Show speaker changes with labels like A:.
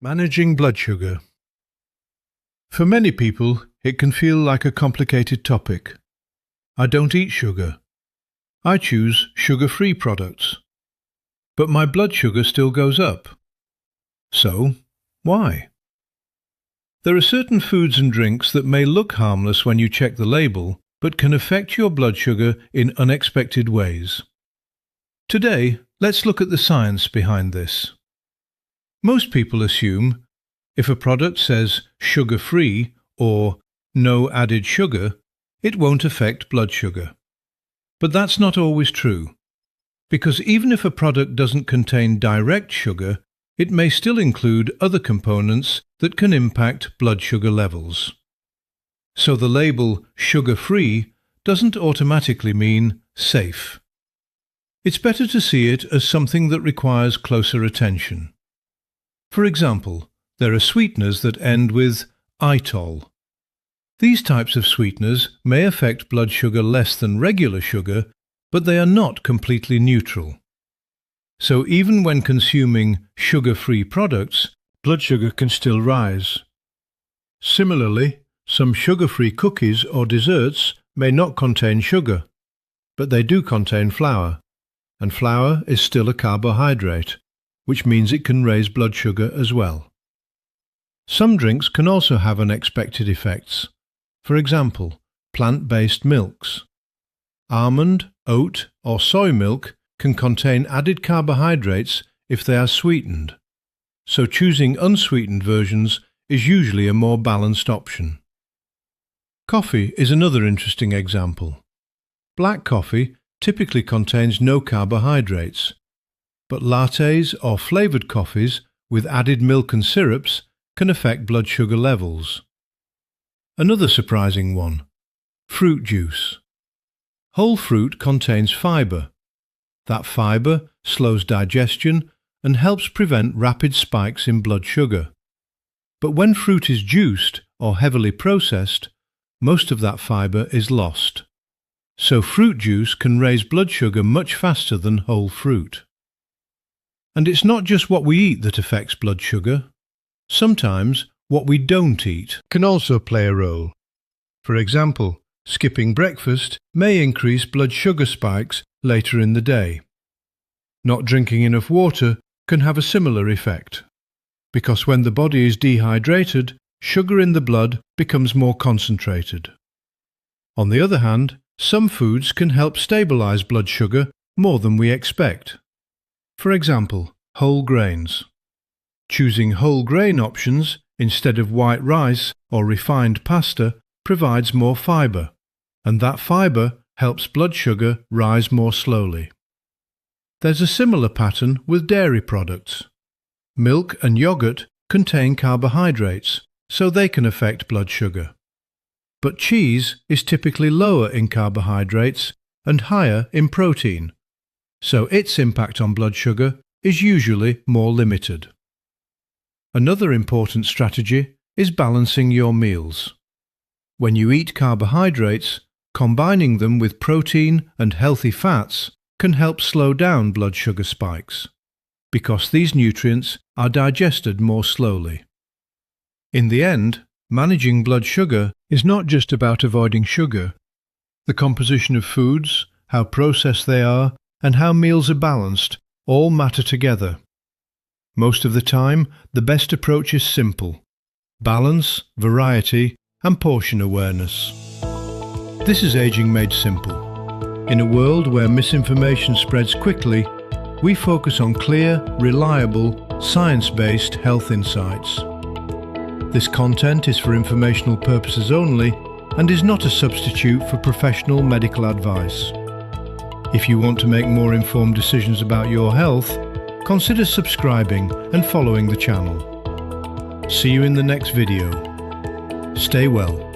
A: Managing blood sugar. For many people, it can feel like a complicated topic. I don't eat sugar. I choose sugar-free products. But my blood sugar still goes up. So, why? There are certain foods and drinks that may look harmless when you check the label, but can affect your blood sugar in unexpected ways. Today, let's look at the science behind this. Most people assume if a product says sugar-free or no added sugar, it won't affect blood sugar. But that's not always true, because even if a product doesn't contain direct sugar, it may still include other components that can impact blood sugar levels. So the label sugar-free doesn't automatically mean safe. It's better to see it as something that requires closer attention. For example, there are sweeteners that end with itol. These types of sweeteners may affect blood sugar less than regular sugar, but they are not completely neutral. So even when consuming sugar-free products, blood sugar can still rise. Similarly, some sugar-free cookies or desserts may not contain sugar, but they do contain flour, and flour is still a carbohydrate, which means it can raise blood sugar as well. Some drinks can also have unexpected effects. For example, plant-based milks. Almond, oat, or soy milk can contain added carbohydrates if they are sweetened, so choosing unsweetened versions is usually a more balanced option. Coffee is another interesting example. Black coffee typically contains no carbohydrates, but lattes or flavoured coffees with added milk and syrups can affect blood sugar levels. Another surprising one: fruit juice. Whole fruit contains fibre. That fibre slows digestion and helps prevent rapid spikes in blood sugar. But when fruit is juiced or heavily processed, most of that fibre is lost. So fruit juice can raise blood sugar much faster than whole fruit. And it's not just what we eat that affects blood sugar. Sometimes what we don't eat can also play a role. For example, skipping breakfast may increase blood sugar spikes later in the day. Not drinking enough water can have a similar effect, because when the body is dehydrated, sugar in the blood becomes more concentrated. On the other hand, some foods can help stabilize blood sugar more than we expect. For example, whole grains. Choosing whole grain options instead of white rice or refined pasta provides more fibre, and that fibre helps blood sugar rise more slowly. There's a similar pattern with dairy products. Milk and yogurt contain carbohydrates, so they can affect blood sugar. But cheese is typically lower in carbohydrates and higher in protein, so its impact on blood sugar is usually more limited. Another important strategy is balancing your meals. When you eat carbohydrates, combining them with protein and healthy fats can help slow down blood sugar spikes, because these nutrients are digested more slowly. In the end, managing blood sugar is not just about avoiding sugar. The composition of foods, how processed they are, and how meals are balanced all matter together. Most of the time, the best approach is simple: balance, variety, and portion awareness. This is Aging Made Simple. In a world where misinformation spreads quickly, we focus on clear, reliable, science-based health insights. This content is for informational purposes only and is not a substitute for professional medical advice. If you want to make more informed decisions about your health, consider subscribing and following the channel. See you in the next video. Stay well.